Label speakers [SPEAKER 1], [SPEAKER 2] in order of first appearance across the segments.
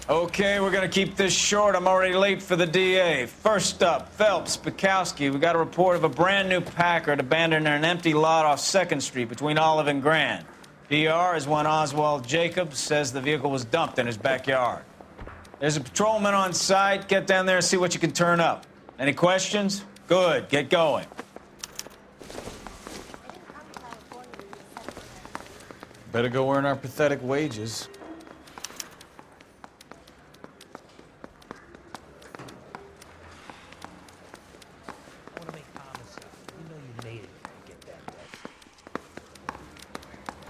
[SPEAKER 1] Okay, we're gonna keep this short. I'm already late for the DA. First up, Phelps, Bukowski. We got a report of a brand new Packard abandoned in an empty lot off 2nd Street between Olive and Grand. PR is one Oswald Jacobs says the vehicle was dumped in his backyard. There's a patrolman on site. Get down there and see what you can turn up. Any questions? Good, get going. Better go earn our pathetic wages.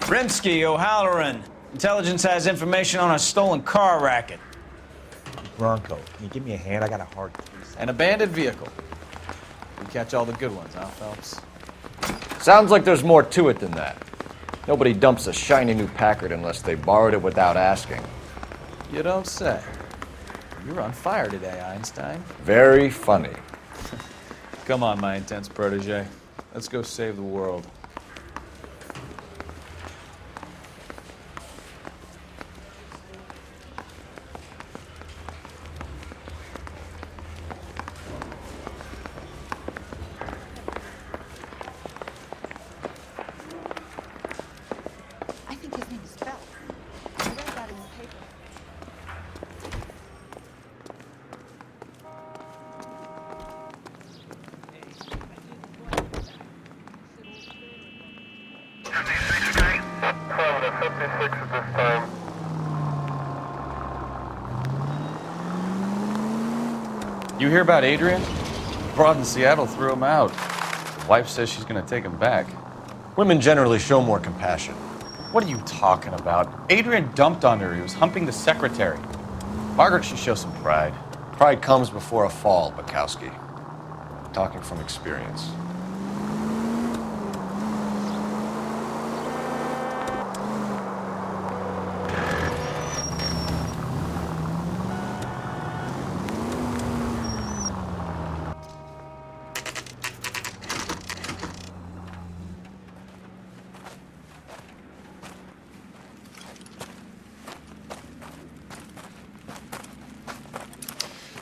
[SPEAKER 1] Rimsky, O'Halloran. Intelligence has information on a stolen car racket.
[SPEAKER 2] Bronco, can you give me a hand? I got a hard case.
[SPEAKER 1] An abandoned vehicle. We catch all the good ones, huh, Phelps?
[SPEAKER 3] Sounds like there's more to it than that. Nobody dumps a shiny new Packard unless they borrowed it without asking.
[SPEAKER 1] You don't say. You're on fire today, Einstein.
[SPEAKER 3] Very funny.
[SPEAKER 1] Come on, my intense protege. Let's go save the world. You hear about Adrian? Broad in Seattle threw him out. Wife says she's gonna take him back.
[SPEAKER 3] Women generally show more compassion.
[SPEAKER 1] What are you talking about? Adrian dumped on her. He was humping the secretary. Margaret should show some pride.
[SPEAKER 3] Pride comes before a fall, Bukowski. Talking from experience.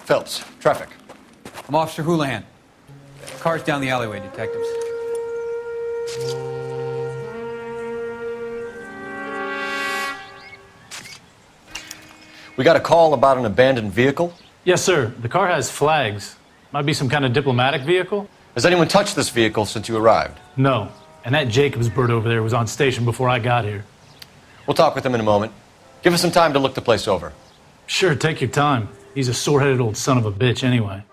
[SPEAKER 3] Phelps, traffic.
[SPEAKER 4] I'm Officer Houlihan. Car's down the alleyway, detectives.
[SPEAKER 3] We got a call about an abandoned vehicle.
[SPEAKER 5] Yes, sir. The car has flags. Might be some kind of diplomatic vehicle.
[SPEAKER 3] Has anyone touched this vehicle since you arrived?
[SPEAKER 5] No. And that Jacobs bird over there was on station before I got here.
[SPEAKER 3] We'll talk with him in a moment. Give us some time to look the place over.
[SPEAKER 5] Sure, take your time. He's a sore-headed old son of a bitch anyway.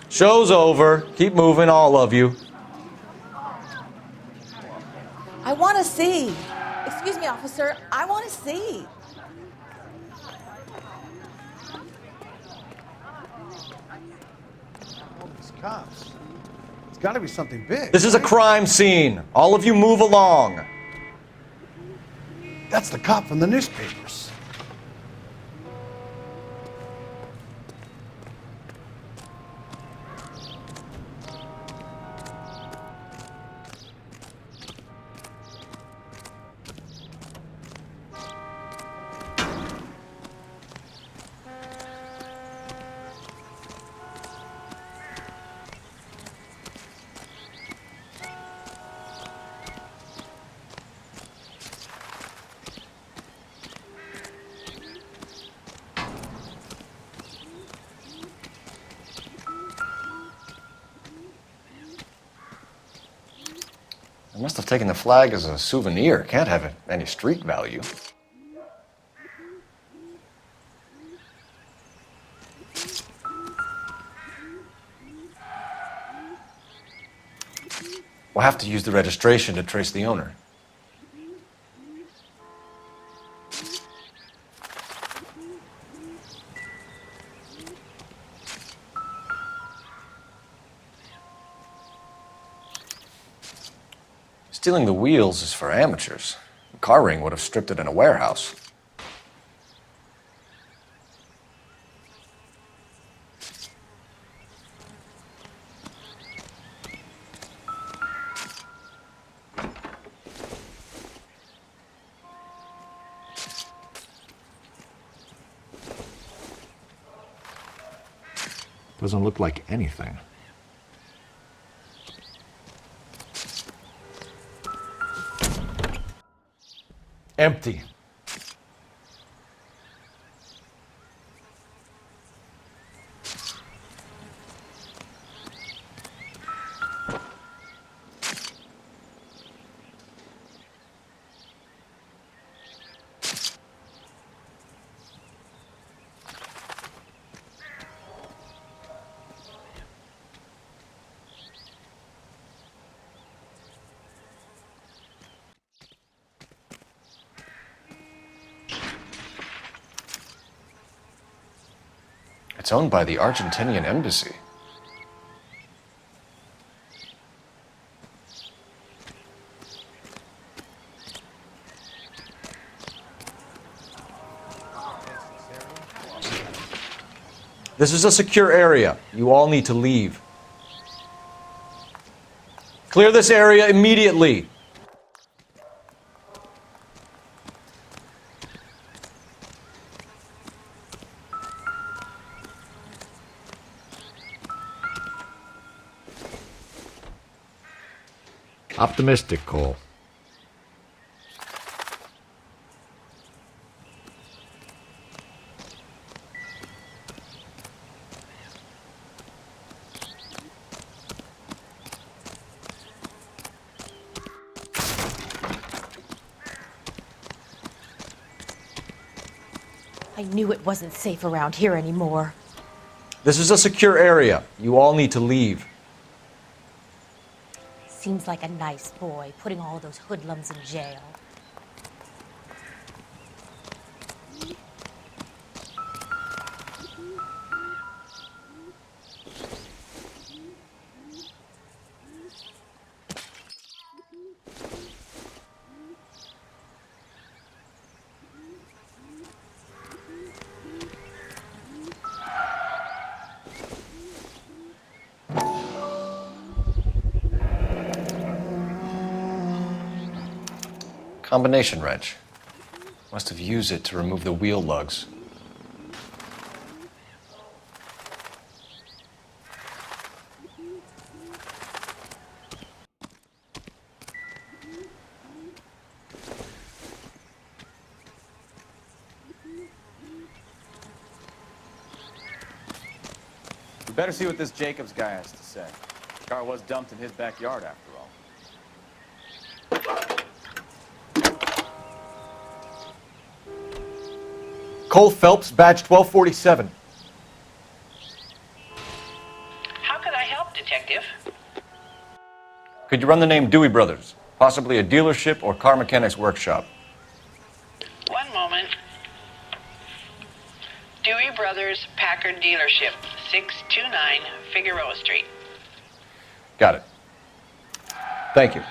[SPEAKER 3] Show's over. Keep moving, all of you.
[SPEAKER 6] I want to see. Excuse me, officer. I want to see.
[SPEAKER 7] Cops. It's got to be something big.
[SPEAKER 3] This is a crime scene. All of you move along.
[SPEAKER 7] That's the cop from the newspapers.
[SPEAKER 3] I must have taken the flag as a souvenir. Can't have any street value. We'll have to use the registration to trace the owner. Stealing the wheels is for amateurs. A car ring would have stripped it in a warehouse. Doesn't look like anything. Empty. It's owned by the Argentinian embassy. This is a secure area. You all need to leave. Clear this area immediately. Optimistic, Cole.
[SPEAKER 6] I knew it wasn't safe around here anymore.
[SPEAKER 3] This is a secure area. You all need to leave.
[SPEAKER 6] Seems like a nice boy, putting all those hoodlums in jail.
[SPEAKER 3] Combination wrench. Must have used it to remove the wheel lugs.
[SPEAKER 1] We better see what this Jacobs guy has to say. The car was dumped in his backyard, after all.
[SPEAKER 3] Cole Phelps, badge 1247.
[SPEAKER 8] How could I help, Detective?
[SPEAKER 3] Could you run the name Dewey Brothers? Possibly a dealership or car mechanics workshop.
[SPEAKER 8] One moment. Dewey Brothers Packard Dealership, 629 Figueroa Street.
[SPEAKER 3] Got it. Thank you.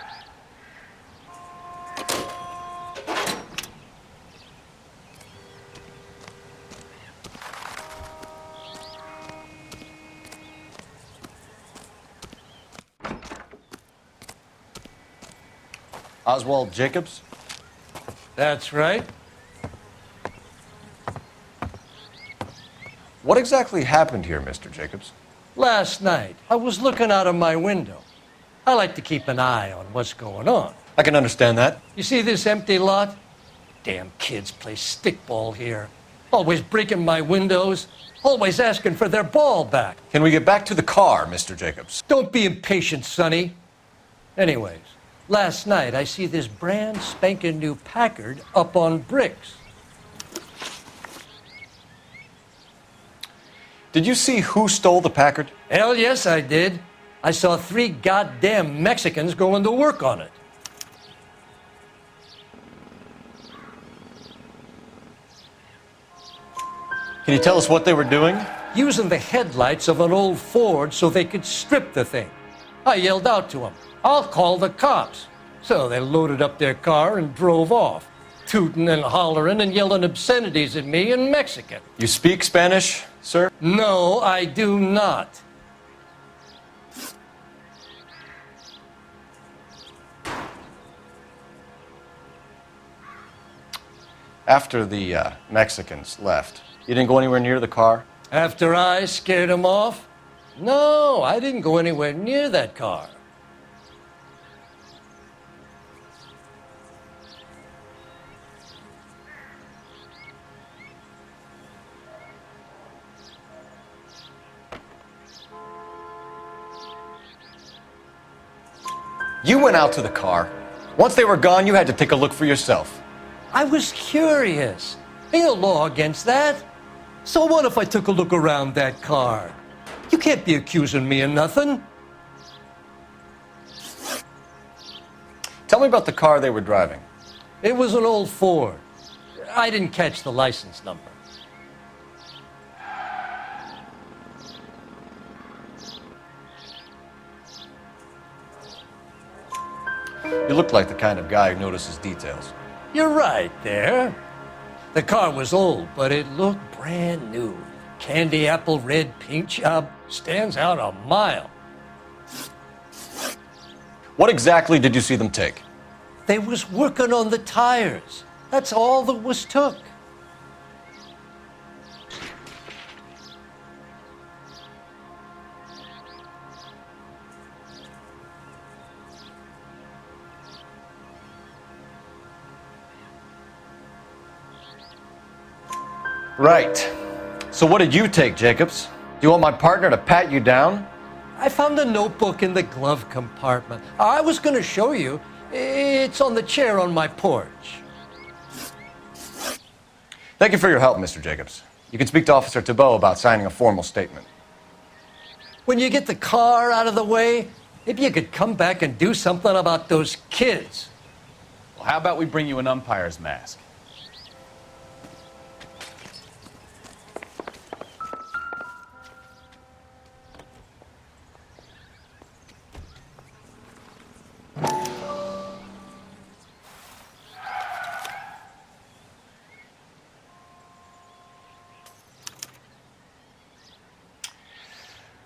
[SPEAKER 3] Oswald Jacobs?
[SPEAKER 9] That's right.
[SPEAKER 3] What exactly happened here, Mr. Jacobs?
[SPEAKER 9] Last night, I was looking out of my window. I like to keep an eye on what's going on.
[SPEAKER 3] I can understand that.
[SPEAKER 9] You see this empty lot? Damn kids play stickball here. Always breaking my windows, always asking for their ball back.
[SPEAKER 3] Can we get back to the car, Mr. Jacobs?
[SPEAKER 9] Don't be impatient, Sonny. Anyways, last night I see this brand spanking new Packard up on bricks.
[SPEAKER 3] Did you see who stole the Packard?
[SPEAKER 9] Hell yes, I did. I saw 3 goddamn Mexicans going to work on it.
[SPEAKER 3] Can you tell us what they were doing?
[SPEAKER 9] Using the headlights of an old Ford so they could strip the thing. I yelled out to them, "I'll call the cops." So they loaded up their car and drove off, tooting and hollering and yelling obscenities at me in Mexican.
[SPEAKER 3] You speak Spanish, sir?
[SPEAKER 9] No, I do not.
[SPEAKER 3] After the Mexicans left, you didn't go anywhere near the car?
[SPEAKER 9] After I scared them off, No, I didn't go anywhere near that car.
[SPEAKER 3] You went out to the car. Once they were gone, you had to take a look for yourself.
[SPEAKER 9] I was curious. Ain't no law against that. So what if I took a look around that car? You can't be accusing me of nothing.
[SPEAKER 3] Tell me about the car they were driving.
[SPEAKER 9] It was an old Ford. I didn't catch the license number.
[SPEAKER 3] You look like the kind of guy who notices details.
[SPEAKER 9] You're right there. The car was old, but it looked brand new. Candy apple red paint job stands out a mile.
[SPEAKER 3] What exactly did you see them take?
[SPEAKER 9] They was working on the tires. That's all that was took.
[SPEAKER 3] Right. So what did you take, Jacobs? Do you want my partner to pat you down?
[SPEAKER 9] I found a notebook in the glove compartment. I was going to show you. It's on the chair on my porch.
[SPEAKER 3] Thank you for your help, Mr. Jacobs. You can speak to Officer Thibault about signing a formal statement.
[SPEAKER 9] When you get the car out of the way, maybe you could come back and do something about those kids.
[SPEAKER 10] Well, how about we bring you an umpire's mask?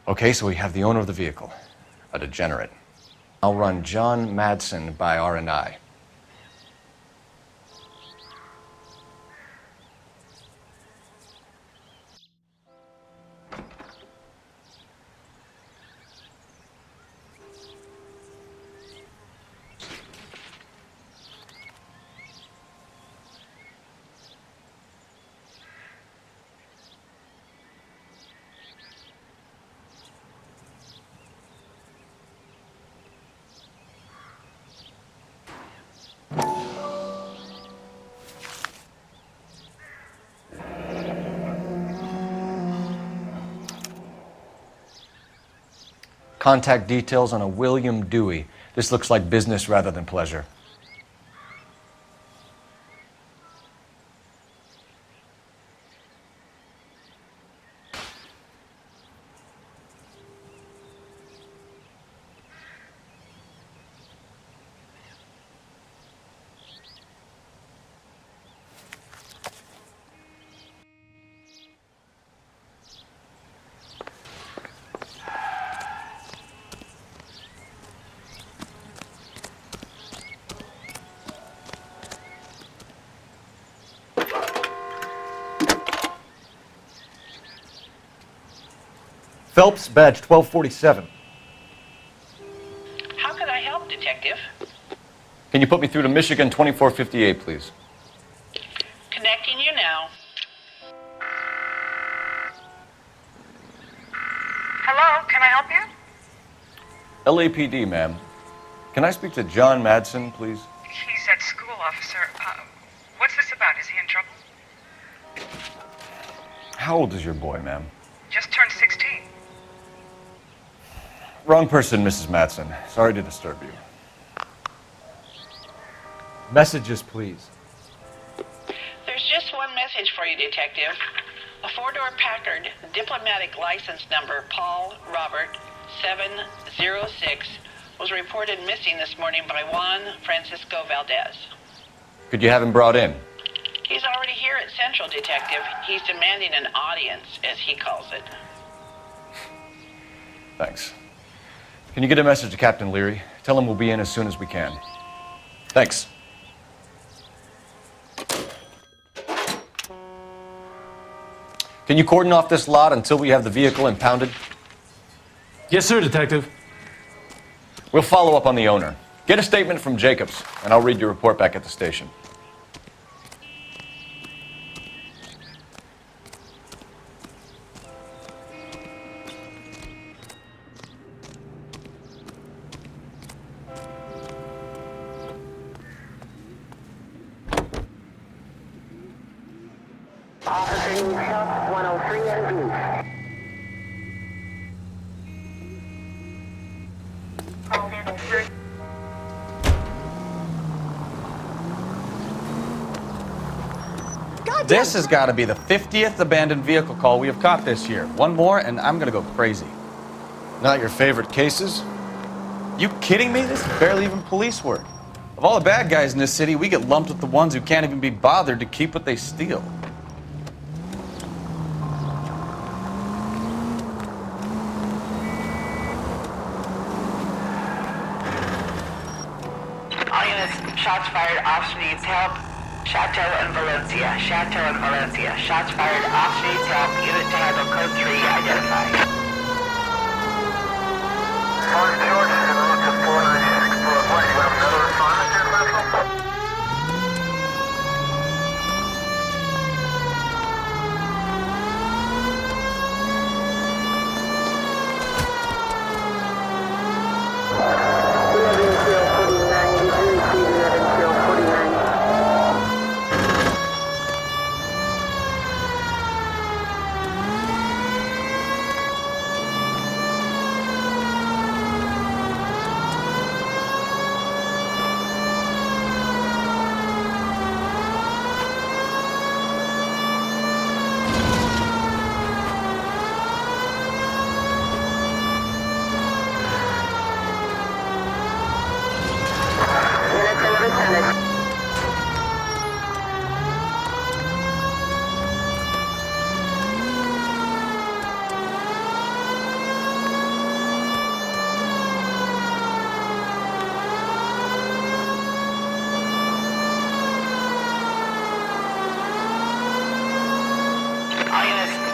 [SPEAKER 3] Okay, so we have the owner of the vehicle, a degenerate. I'll run John Madsen by R&I. Contact details on a William Dewey. This looks like business rather than pleasure. Phelps, badge 1247.
[SPEAKER 8] How can I help, Detective?
[SPEAKER 3] Can you put me through to Michigan 2458, please?
[SPEAKER 8] Connecting you now.
[SPEAKER 11] Hello, can I help you?
[SPEAKER 3] LAPD, ma'am. Can I speak to John Madsen, please?
[SPEAKER 11] He's at school, officer. What's this about? Is he in trouble?
[SPEAKER 3] How old is your boy, ma'am?
[SPEAKER 11] Just turned 16.
[SPEAKER 3] Wrong person, Mrs. Madsen. Sorry to disturb you.
[SPEAKER 2] Messages, please.
[SPEAKER 8] There's just one message for you, Detective. A four-door Packard, diplomatic license number Paul Robert 706, was reported missing this morning by Juan Francisco Valdez.
[SPEAKER 3] Could you have him brought in?
[SPEAKER 8] He's already here at Central, Detective. He's demanding an audience, as he calls it.
[SPEAKER 3] Thanks. Can you get a message to Captain Leary? Tell him we'll be in as soon as we can. Thanks. Can you cordon off this lot until we have the vehicle impounded?
[SPEAKER 5] Yes, sir, Detective.
[SPEAKER 3] We'll follow up on the owner. Get a statement from Jacobs, and I'll read your report back at the station.
[SPEAKER 12] Officer needs help, 103 and B.
[SPEAKER 10] This has got to be the 50th abandoned vehicle call we have caught this year. One more, and I'm going to go crazy.
[SPEAKER 3] Not your favorite cases?
[SPEAKER 10] You kidding me? This is barely even police work. Of all the bad guys in this city, we get lumped with the ones who can't even be bothered to keep what they steal.
[SPEAKER 12] All units, shots fired, officer needs help. Chateau and Valencia, Chateau and Valencia. Shots fired, officer needs help. Unit to handle code 3 identified. George, in route to 496 Boulevard. You have another assignment there, Metro?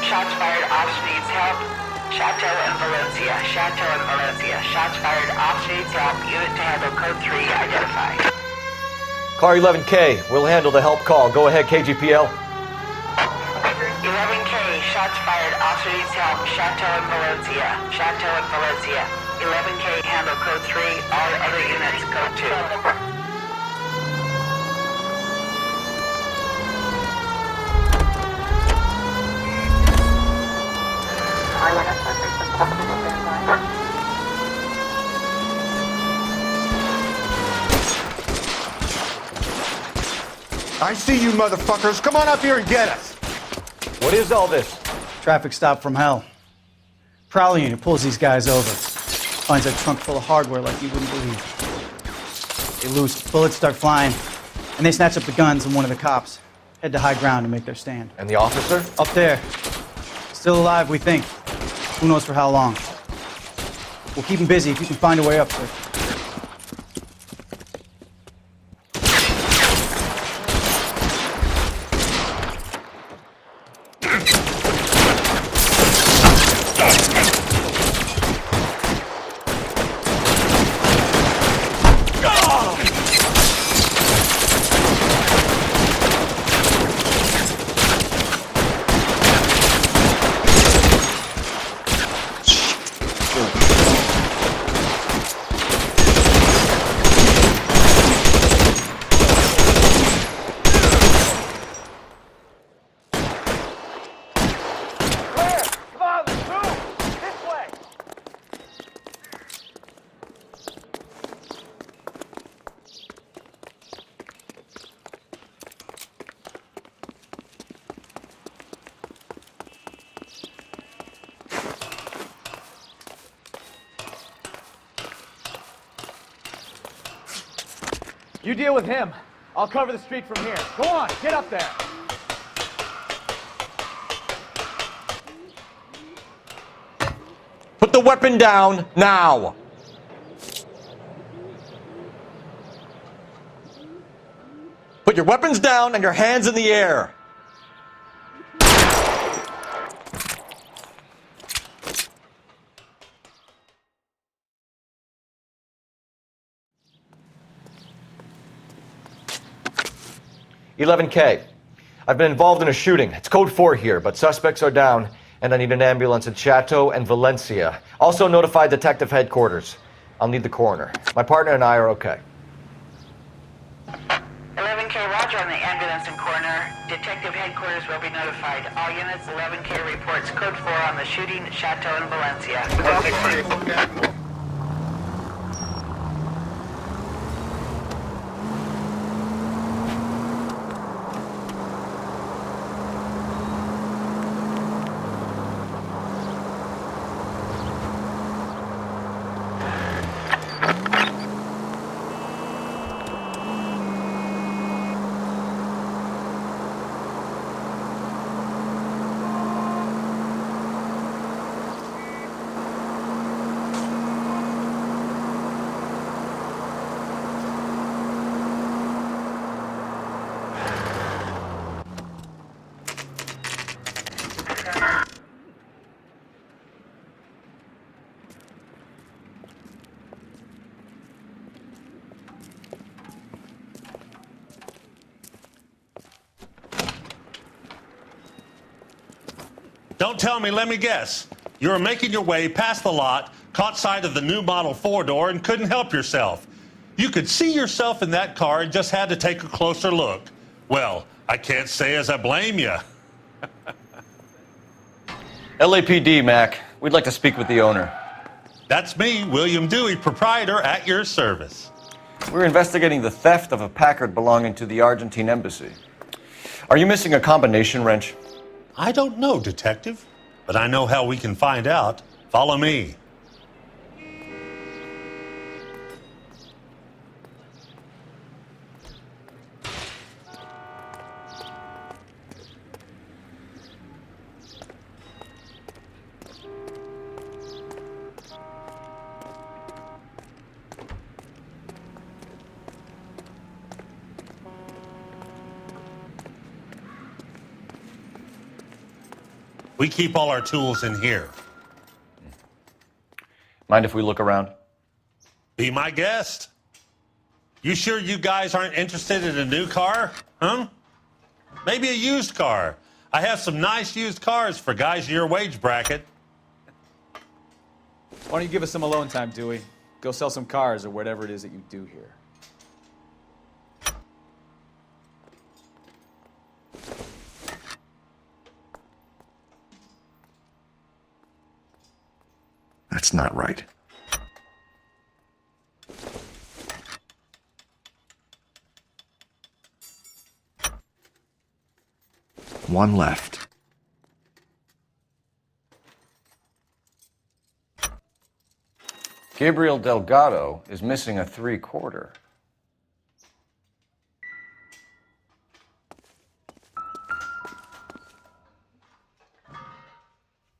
[SPEAKER 12] Shots fired, officer needs help. Chateau and Valencia, Chateau and Valencia. Shots fired, officer needs help. Unit to handle code 3 identified.
[SPEAKER 3] Car 11K, we'll handle the help call. Go ahead, KGPL.
[SPEAKER 12] 11K, shots fired, officer needs help. Chateau and Valencia, Chateau and Valencia. 11K, handle code 3. All other units, code 2.
[SPEAKER 7] I see you motherfuckers. Come on up here and get us.
[SPEAKER 3] What is all this?
[SPEAKER 4] Traffic stop from hell. Prowler unit pulls these guys over. Finds a trunk full of hardware like you wouldn't believe. They loose, bullets start flying, and they snatch up the guns and one of the cops. Head to high ground to make their stand.
[SPEAKER 3] And the officer?
[SPEAKER 4] Up there. Still alive, we think. Who knows for how long. We'll keep him busy if you can find a way up, sir.
[SPEAKER 13] You deal with him. I'll cover the street from here. Go on, get up there.
[SPEAKER 3] Put the weapon down now. Put your weapons down and your hands in the air. 11K. I've been involved in a shooting. It's code 4 here, but suspects are down, and I need an ambulance in Chateau and Valencia. Also notify detective headquarters. I'll need the coroner. My partner and I are okay.
[SPEAKER 12] 11K, roger on the ambulance and coroner. Detective headquarters will be notified. All units, 11K reports code 4 on the shooting at Chateau and Valencia.
[SPEAKER 14] Don't tell me, let me guess. You were making your way past the lot, caught sight of the new model 4-door, and couldn't help yourself. You could see yourself in that car and just had to take a closer look. Well, I can't say as I blame you.
[SPEAKER 3] LAPD, Mac. We'd like to speak with the owner.
[SPEAKER 14] That's me, William Dewey, proprietor, at your service.
[SPEAKER 3] We're investigating the theft of a Packard belonging to the Argentine embassy. Are you missing a combination wrench?
[SPEAKER 14] I don't know, Detective, but I know how we can find out. Follow me. We keep all our tools in here.
[SPEAKER 3] Mind if we look around?
[SPEAKER 14] Be my guest. You sure you guys aren't interested in a new car? Huh? Maybe a used car. I have some nice used cars for guys in your wage bracket.
[SPEAKER 10] Why don't you give us some alone time, Dewey? Go sell some cars or whatever it is that you do here.
[SPEAKER 3] That's not right. One left. Gabriel Delgado is missing a 3/4.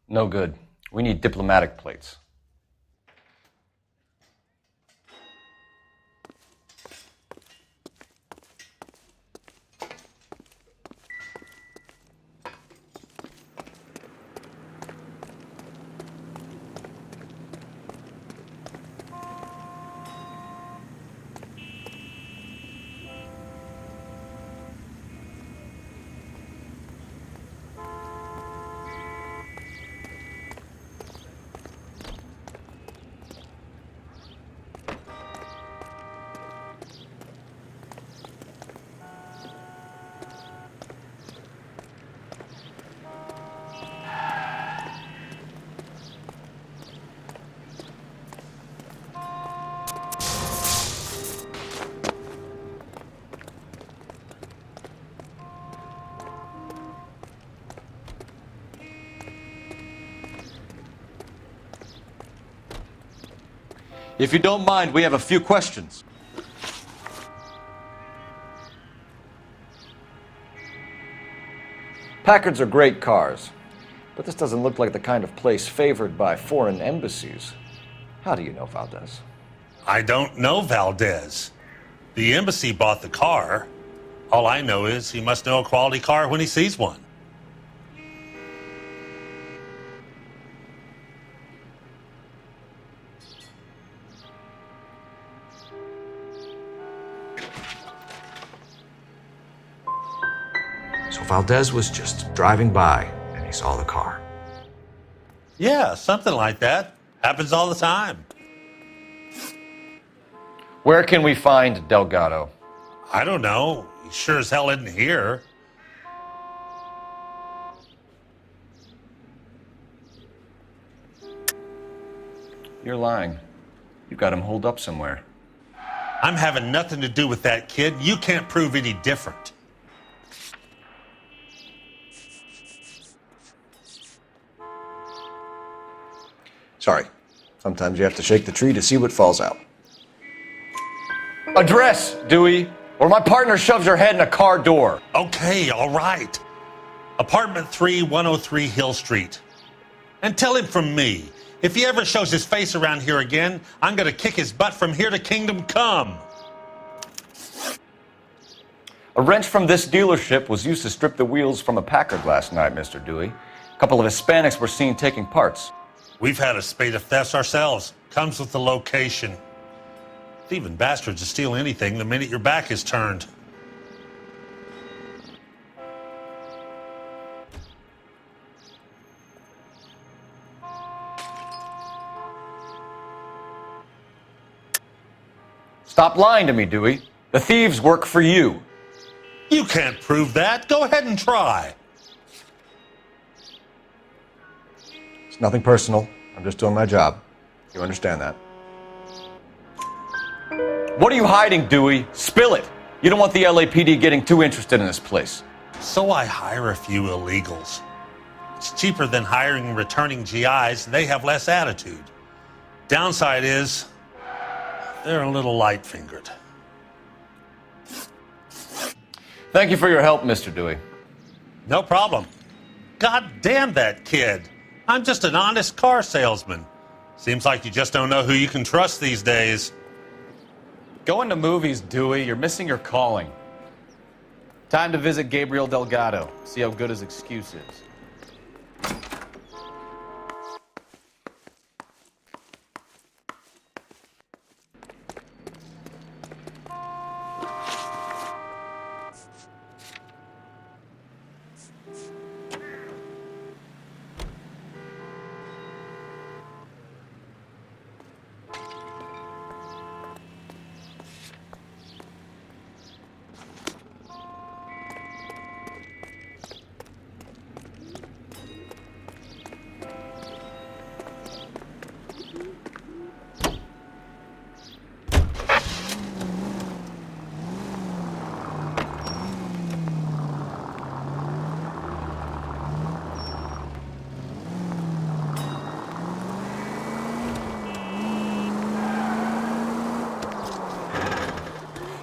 [SPEAKER 3] No good. We need diplomatic plates. If you don't mind, we have a few questions. Packards are great cars, but this doesn't look like the kind of place favored by foreign embassies. How do you know Valdez?
[SPEAKER 14] I don't know Valdez. The embassy bought the car. All I know is he must know a quality car when he sees one.
[SPEAKER 3] So Valdez was just driving by and he saw the car.
[SPEAKER 14] Yeah, something like that. Happens all the time.
[SPEAKER 3] Where can we find Delgado?
[SPEAKER 14] I don't know. He sure as hell isn't here.
[SPEAKER 3] You're lying. You've got him holed up somewhere.
[SPEAKER 14] I'm having nothing to do with that kid. You can't prove any different.
[SPEAKER 3] Sorry. Sometimes you have to shake the tree to see what falls out. Address, Dewey, or my partner shoves her head in a car door.
[SPEAKER 14] Okay, all right. Apartment 3, 103 Hill Street. And tell him from me, if he ever shows his face around here again, I'm going to kick his butt from here to Kingdom Come.
[SPEAKER 3] A wrench from this dealership was used to strip the wheels from a Packard last night, Mr. Dewey. A couple of Hispanics were seen taking parts.
[SPEAKER 14] We've had a spate of thefts ourselves. Comes with the location. Thieving bastards to steal anything the minute your back is turned.
[SPEAKER 3] Stop lying to me, Dewey. The thieves work for you.
[SPEAKER 14] You can't prove that. Go ahead and try.
[SPEAKER 3] It's nothing personal. I'm just doing my job. You understand that? What are you hiding, Dewey? Spill it. You don't want the LAPD getting too interested in this place.
[SPEAKER 14] So I hire a few illegals. It's cheaper than hiring returning GIs, and they have less attitude. Downside is, they're a little light-fingered.
[SPEAKER 3] Thank you for your help, Mr. Dewey.
[SPEAKER 14] No problem. God damn that kid. I'm just an honest car salesman. Seems like you just don't know who you can trust these days.
[SPEAKER 10] Going to movies, Dewey. You're missing your calling. Time to visit Gabriel Delgado. See how good his excuse is.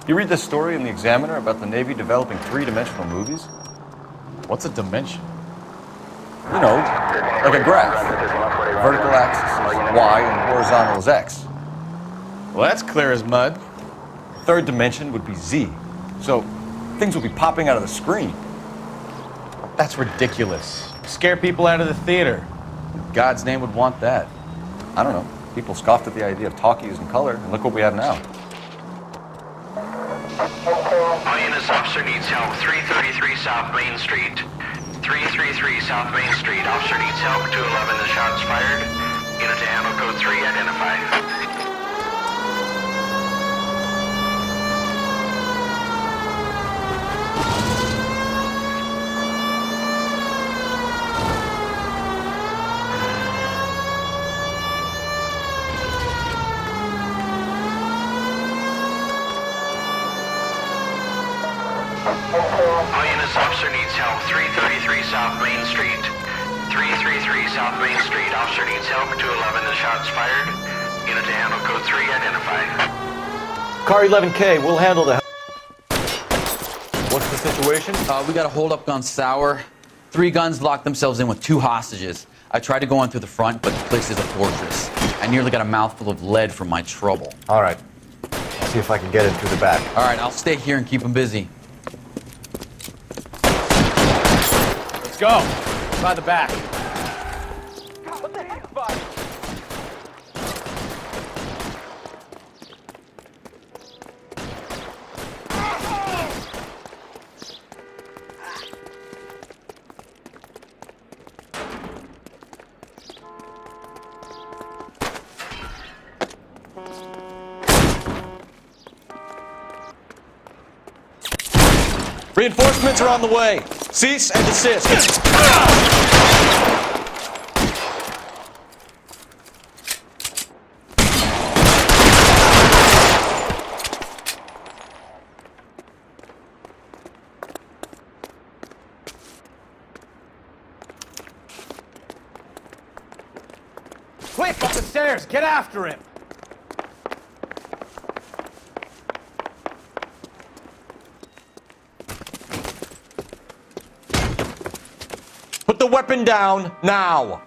[SPEAKER 3] You read this story in the Examiner about the Navy developing three-dimensional movies?
[SPEAKER 10] What's a dimension?
[SPEAKER 3] You know, like a graph. Vertical axis is Y and horizontal is X.
[SPEAKER 10] Well, that's clear as mud.
[SPEAKER 3] Third dimension would be Z. So things would be popping out of the screen.
[SPEAKER 10] That's ridiculous. Scare people out of the theater. In God's name would want that.
[SPEAKER 3] I don't know. People scoffed at the idea of talkies in color, and look what we have now.
[SPEAKER 12] All units, officer needs help. 333 South Main Street. 333 South Main Street. Officer needs help. 211 the shots fired. Unit to handle code 3 identified. All units, officer needs help. 333 South Main Street. 333 South Main Street. Officer needs help. 211 the shots fired. Unit to handle code 3 identified.
[SPEAKER 3] Car 11K, we'll handle the... What's the situation?
[SPEAKER 15] We got a hold-up gun sour. 3 guns locked themselves in with 2 hostages. I tried to go in through the front, but the place is a fortress. I nearly got a mouthful of lead from my trouble.
[SPEAKER 3] All right. I'll see if I can get in through the back.
[SPEAKER 15] All right, I'll stay here and keep them busy.
[SPEAKER 13] Let's go. By the back.
[SPEAKER 12] What the heck, bud?
[SPEAKER 3] Reinforcements are on the way. Cease and desist.
[SPEAKER 13] Quick, up the stairs! Get after him!
[SPEAKER 3] Put the weapon down now.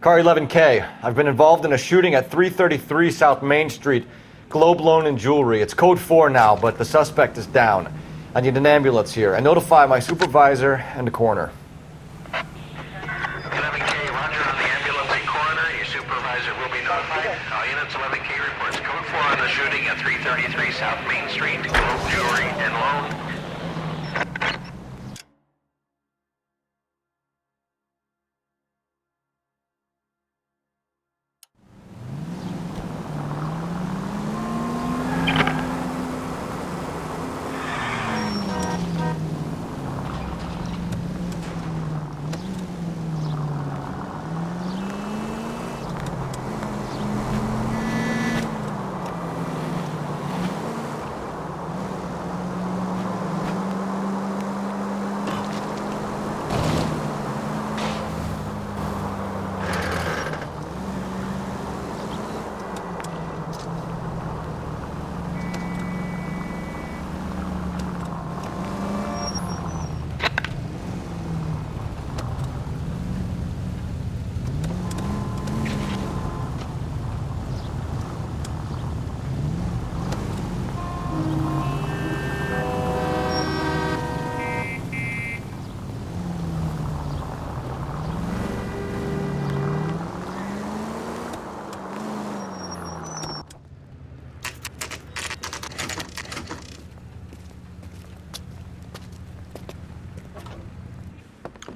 [SPEAKER 3] Car 11K. I've been involved in a shooting at 333 South Main Street. Globe Loan and Jewelry. It's code 4 now, but the suspect is down. I need an ambulance here. And notify my supervisor and the coroner.
[SPEAKER 12] 11K, roger on the ambulance and coroner. Your supervisor will be notified. All units, 11K reports code 4 on the shooting at 333 South Main Street. Globe Jewelry and Loan.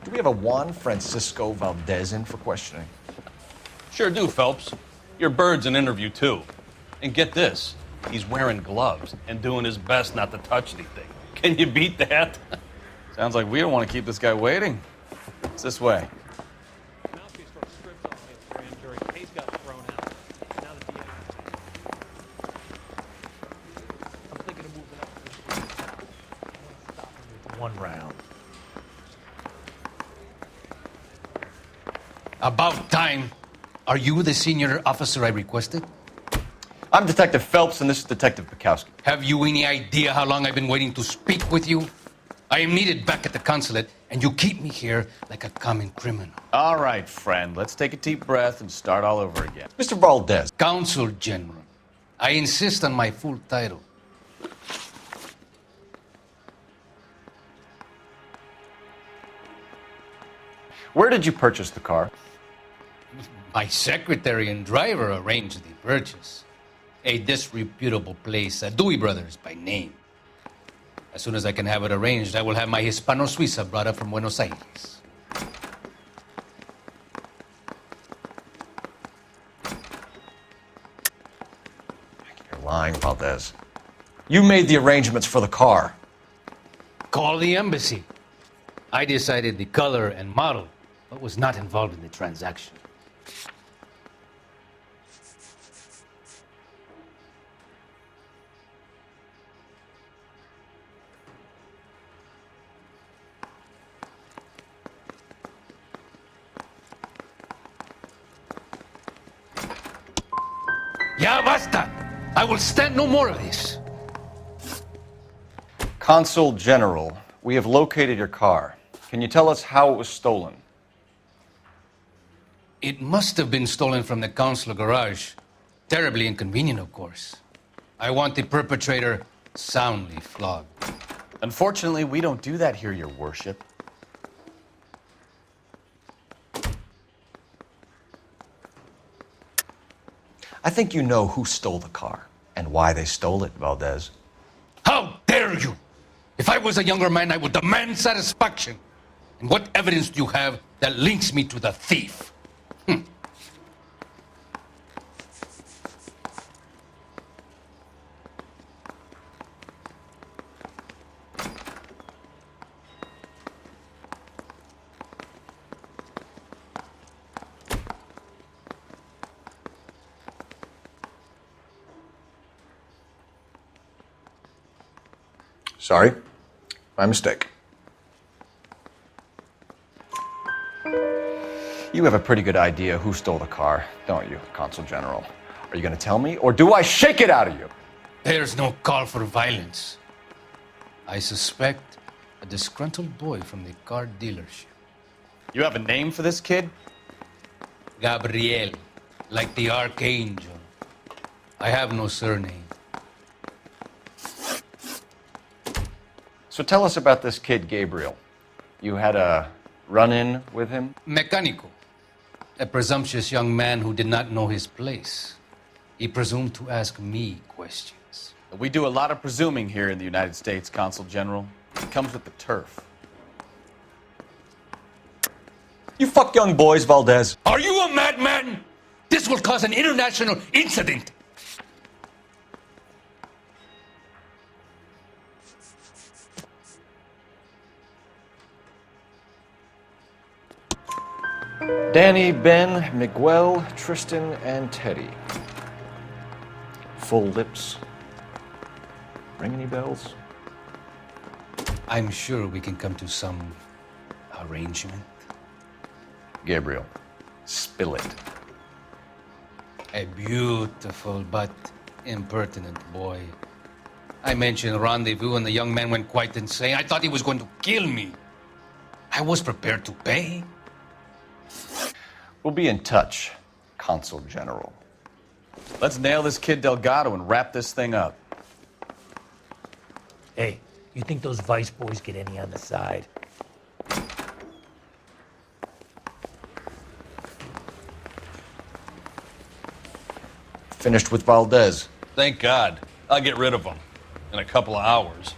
[SPEAKER 2] Do we have a Juan Francisco Valdez in for questioning?
[SPEAKER 16] Sure do, Phelps. Your bird's an interview, too. And get this, he's wearing gloves and doing his best not to touch anything. Can you beat that?
[SPEAKER 10] Sounds like we don't want to keep this guy waiting. It's this way.
[SPEAKER 2] One round.
[SPEAKER 9] About time. Are you the senior officer I requested?
[SPEAKER 3] I'm Detective Phelps, and this is Detective Bukowski.
[SPEAKER 9] Have you any idea how long I've been waiting to speak with you? I am needed back at the consulate, and you keep me here like a common criminal.
[SPEAKER 10] All right, friend. Let's take a deep breath and start all over again.
[SPEAKER 2] Mr. Valdez.
[SPEAKER 9] Consul General. I insist on my full title.
[SPEAKER 3] Where did you purchase the car?
[SPEAKER 9] My secretary and driver arranged the purchase. A disreputable place, Dewey Brothers by name. As soon as I can have it arranged, I will have my Hispano Suiza brought up from Buenos Aires.
[SPEAKER 2] You're lying, Valdez. You made the arrangements for the car.
[SPEAKER 9] Call the embassy. I decided the color and model, but was not involved in the transaction. Ya basta! I will stand no more of this.
[SPEAKER 3] Consul General, we have located your car. Can you tell us how it was stolen?
[SPEAKER 9] It must have been stolen from the consular garage. Terribly inconvenient, of course. I want the perpetrator soundly flogged.
[SPEAKER 10] Unfortunately, we don't do that here, Your Worship.
[SPEAKER 2] I think you know who stole the car and why they stole it, Valdez.
[SPEAKER 9] How
[SPEAKER 17] dare you? If I was a younger man, I would demand satisfaction. And what evidence do you have that links me to the thief?
[SPEAKER 2] Sorry. My mistake. You have a pretty good idea who stole the car, don't you, Consul General? Are you going to tell me, or do I shake it out of you?
[SPEAKER 17] There's no call for violence. I suspect a disgruntled boy from the car dealership.
[SPEAKER 10] You have a name for this kid?
[SPEAKER 17] Gabriel, like the archangel. I have no surname.
[SPEAKER 2] So tell us about this kid, Gabriel. You had a run-in with him?
[SPEAKER 17] Mecánico. A presumptuous young man who did not know his place. He presumed to ask me questions.
[SPEAKER 10] We do a lot of presuming here in the United States, Consul General. It comes with the turf.
[SPEAKER 2] You fuck young boys, Valdez.
[SPEAKER 17] Are you a madman? This will cause an international incident.
[SPEAKER 2] Danny, Ben, Miguel, Tristan, and Teddy. Full lips. Ring any bells?
[SPEAKER 17] I'm sure we can come to some arrangement.
[SPEAKER 2] Gabriel, spill it.
[SPEAKER 17] A beautiful but impertinent boy. I mentioned rendezvous and the young man went quite insane. I thought he was going to kill me. I was prepared to pay.
[SPEAKER 2] We'll be in touch, Consul General.
[SPEAKER 10] Let's nail this kid Delgado and wrap this thing up.
[SPEAKER 18] Hey, you think those Vice boys get any on the side?
[SPEAKER 2] Finished with Valdez.
[SPEAKER 16] Thank God. I'll get rid of him in a couple of hours.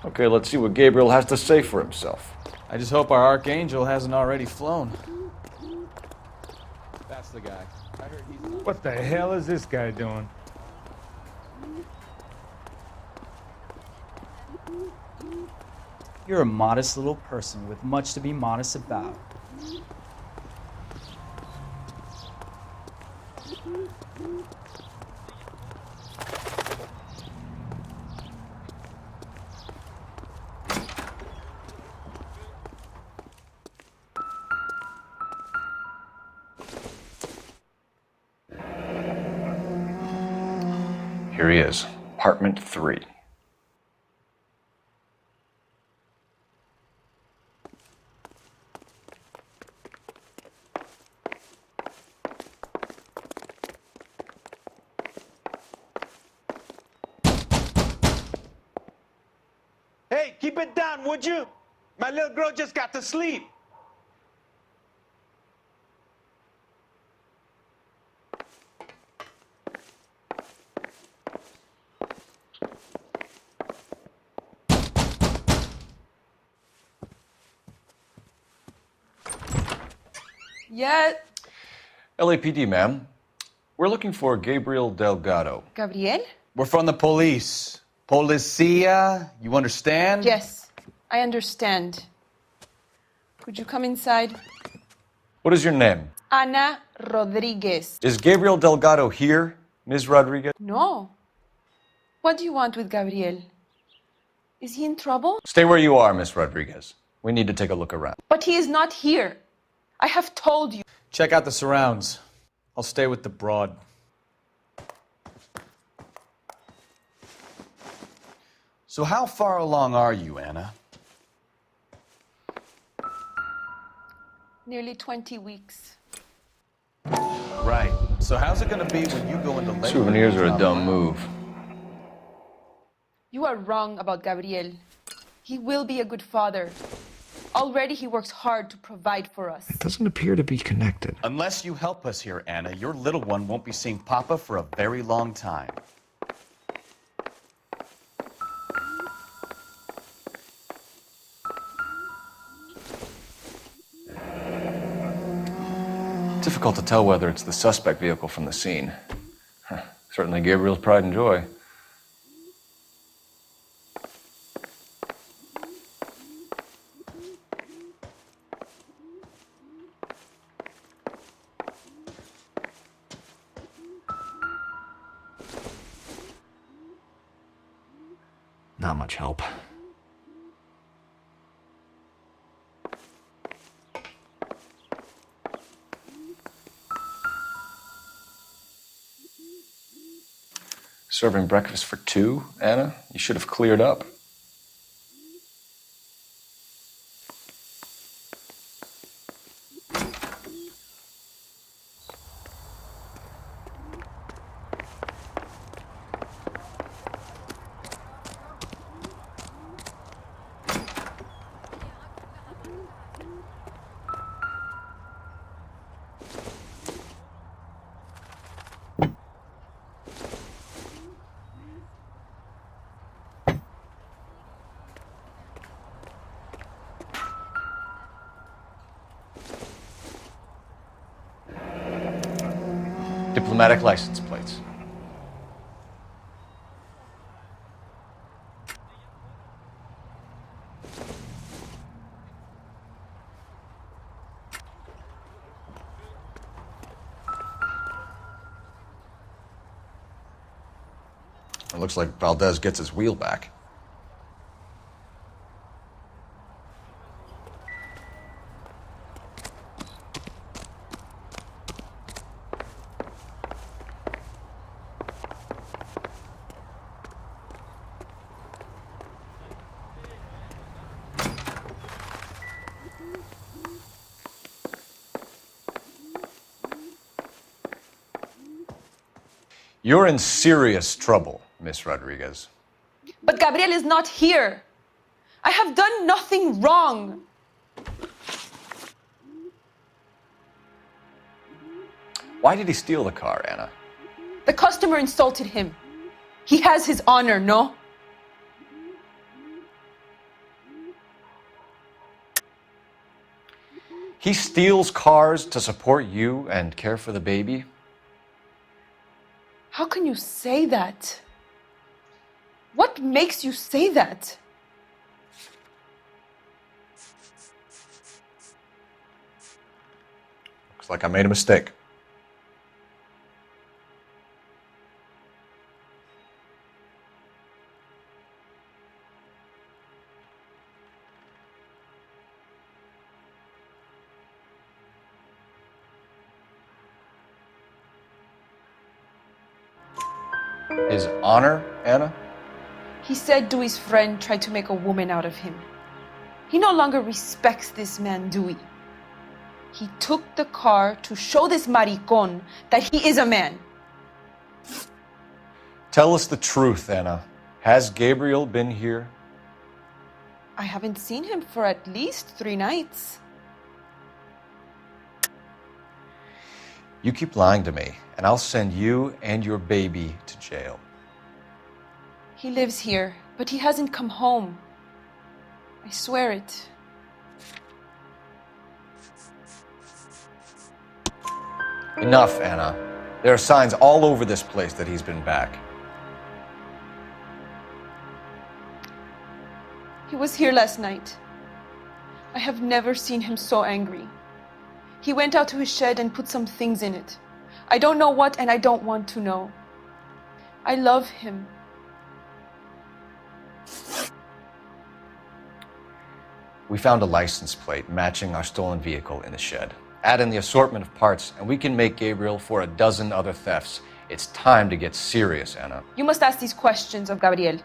[SPEAKER 2] Okay, let's see what Gabriel has to say for himself.
[SPEAKER 10] I just hope our archangel hasn't already flown. That's the guy. I heard he's...
[SPEAKER 19] What the hell is this guy doing?
[SPEAKER 4] You're a modest little person with much to be modest about.
[SPEAKER 2] Here he is, apartment 3.
[SPEAKER 13] Keep it down, would you? My little girl just got to sleep.
[SPEAKER 20] Yeah,
[SPEAKER 2] LAPD, ma'am. We're looking for Gabriel Delgado.
[SPEAKER 20] Gabriel?
[SPEAKER 15] We're from the police. Policia, you understand?
[SPEAKER 20] Yes, I understand. Could you come inside?
[SPEAKER 2] What is your name?
[SPEAKER 20] Ana Rodriguez.
[SPEAKER 2] Is Gabriel Delgado here, Ms. Rodriguez?
[SPEAKER 20] No. What do you want with Gabriel? Is he in trouble?
[SPEAKER 2] Stay where you are, Ms. Rodriguez. We need to take a look around.
[SPEAKER 20] But he is not here. I have told you.
[SPEAKER 1] Check out the surrounds. I'll stay with the broad.
[SPEAKER 15] So how far along are you, Anna?
[SPEAKER 20] Nearly 20 weeks.
[SPEAKER 10] Right. So how's it going to be when you go into labor?
[SPEAKER 2] Souvenirs are a dumb move.
[SPEAKER 20] You are wrong about Gabriel. He will be a good father. Already he works hard to provide for us.
[SPEAKER 2] It doesn't appear to be connected.
[SPEAKER 10] Unless you help us here, Anna, your little one won't be seeing Papa for a very long time.
[SPEAKER 2] Difficult to tell whether it's the suspect vehicle from the scene. Certainly Gabriel's pride and joy. Not much help. Serving breakfast for two, Anna? You should have cleared up. Diplomatic license plates. It looks like Valdez gets his wheel back. You're in serious trouble, Miss Rodriguez.
[SPEAKER 20] But Gabriel is not here. I have done nothing wrong.
[SPEAKER 2] Why did he steal the car, Anna?
[SPEAKER 20] The customer insulted him. He has his honor, no?
[SPEAKER 2] He steals cars to support you and care for the baby?
[SPEAKER 20] How can you say that? What makes you say that?
[SPEAKER 2] Looks like I made a mistake. His honor, Anna?
[SPEAKER 20] He said Dewey's friend tried to make a woman out of him. He no longer respects this man, Dewey. He took the car to show this maricon that he is a man.
[SPEAKER 2] Tell us the truth, Anna. Has Gabriel been here?
[SPEAKER 20] I haven't seen him for at least 3 nights.
[SPEAKER 2] You keep lying to me, and I'll send you and your baby to jail.
[SPEAKER 20] He lives here, but he hasn't come home. I swear it.
[SPEAKER 2] Enough, Anna. There are signs all over this place that he's been back.
[SPEAKER 20] He was here last night. I have never seen him so angry. He went out to his shed and put some things in it. I don't know what, and I don't want to know. I love him.
[SPEAKER 2] We found a license plate matching our stolen vehicle in the shed. Add in the assortment of parts, and we can make Gabriel for a dozen other thefts. It's time to get serious, Anna.
[SPEAKER 20] You must ask these questions of Gabriel.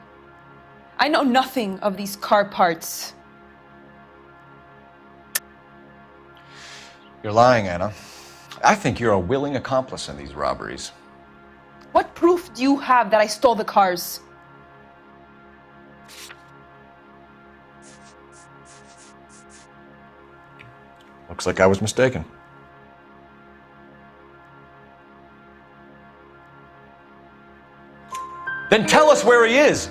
[SPEAKER 20] I know nothing of these car parts.
[SPEAKER 2] You're lying, Anna. I think you're a willing accomplice in these robberies.
[SPEAKER 20] What proof do you have that I stole the cars?
[SPEAKER 2] Looks like I was mistaken. Then tell us where he is!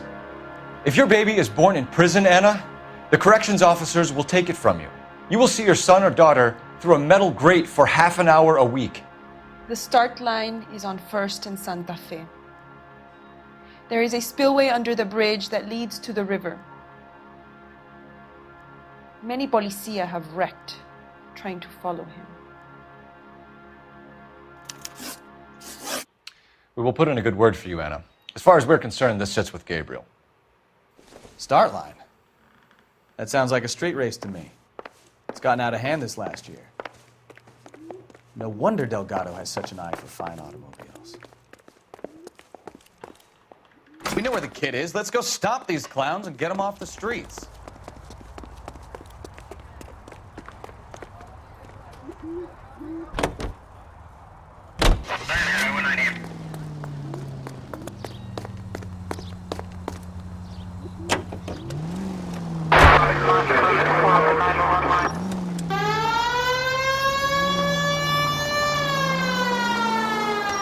[SPEAKER 2] If your baby is born in prison, Anna, the corrections officers will take it from you. You will see your son or daughter through a metal grate for half an hour a week.
[SPEAKER 20] The start line is on 1st and Santa Fe. There is a spillway under the bridge that leads to the river. Many policia have wrecked trying to follow him.
[SPEAKER 2] We will put in a good word for you, Anna. As far as we're concerned, this sits with Gabriel.
[SPEAKER 1] Start line? That sounds like a street race to me. It's gotten out of hand this last year. No wonder Delgado has such an eye for fine automobiles.
[SPEAKER 10] We know where the kid is. Let's go stop these clowns and get them off the streets.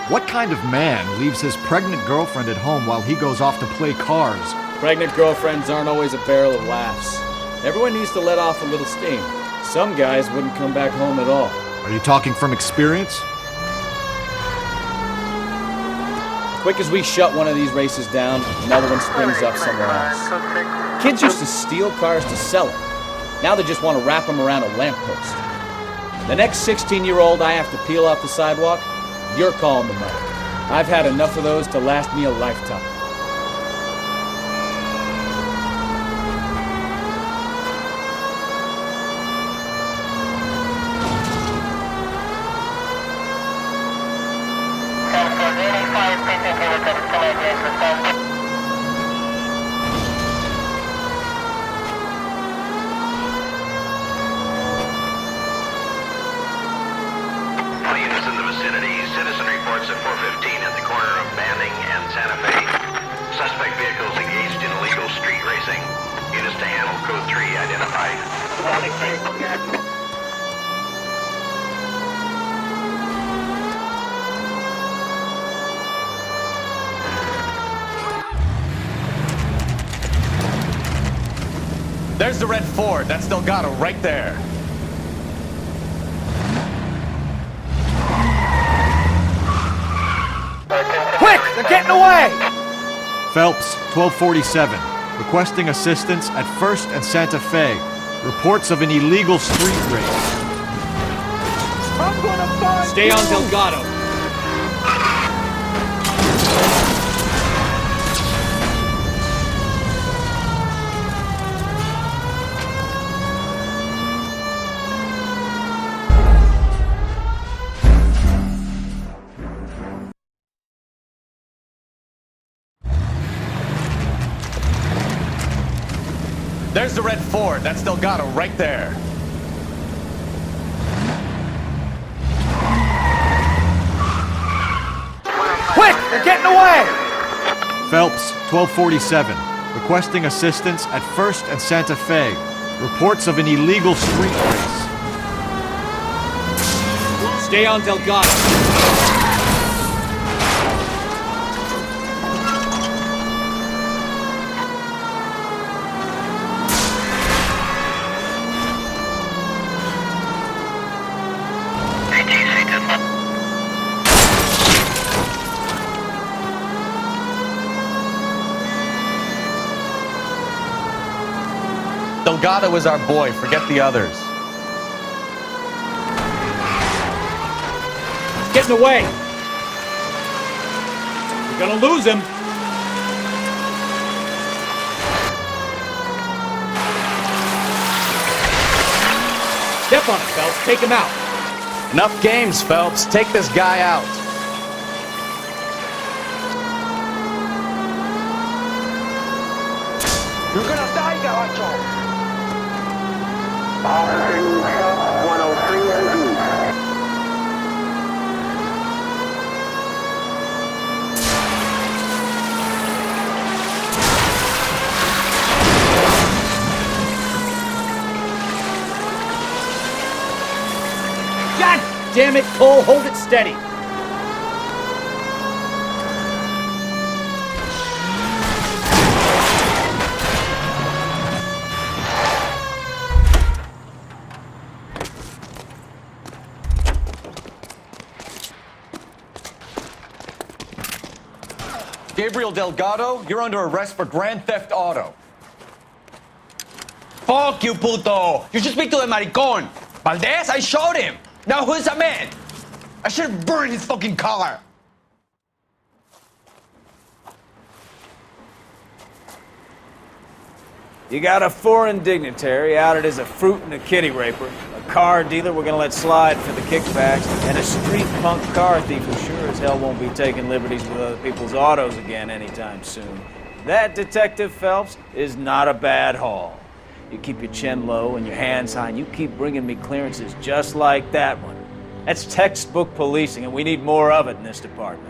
[SPEAKER 21] What kind of man leaves his pregnant girlfriend at home while he goes off to play cars?
[SPEAKER 22] Pregnant girlfriends aren't always a barrel of laughs. Everyone needs to let off a little steam. Some guys wouldn't come back home at all.
[SPEAKER 21] Are you talking from experience?
[SPEAKER 22] Quick as we shut one of these races down, another one springs up somewhere else. Kids used to steal cars to sell them. Now they just want to wrap them around a lamppost. The next 16-year-old I have to peel off the sidewalk, you're calling the money. I've had enough of those to last me a lifetime.
[SPEAKER 10] There's the red Ford. That's Delgado right there.
[SPEAKER 13] Quick! They're getting away!
[SPEAKER 21] Phelps, 1247. Requesting assistance at 1st and Santa Fe. Reports of an illegal street race.
[SPEAKER 13] I'm gonna find
[SPEAKER 22] Stay on Delgado.
[SPEAKER 10] There's the red Ford. That's Delgado right there.
[SPEAKER 13] Quick! They're getting away!
[SPEAKER 21] Phelps, 1247. requesting assistance at 1st and Santa Fe. Reports of an illegal street race.
[SPEAKER 22] Stay on Delgado.
[SPEAKER 10] Delgado is our boy. Forget the others.
[SPEAKER 22] He's getting away. We're gonna lose him. Step on it, Phelps. Take him out.
[SPEAKER 10] Enough games, Phelps. Take this guy out.
[SPEAKER 12] You're gonna die, Gabacho! Officer needs help, 103 and B.
[SPEAKER 22] God damn it, Cole, hold it steady.
[SPEAKER 2] Gabriel Delgado, you're under arrest for grand theft auto.
[SPEAKER 6] Fuck you, puto! You should speak to the maricon! Valdez, I showed him! Now who's the man? I should have burned his fucking car!
[SPEAKER 1] You got a foreign dignitary outed as a fruit and a kitty raper, a car dealer we're gonna let slide for the kickbacks, and a street punk car thief who sure as hell won't be taking liberties with other people's autos again anytime soon. That, Detective Phelps, is not a bad haul. You keep your chin low and your hands high, and you keep bringing me clearances just like that one. That's textbook policing, and we need more of it in this department.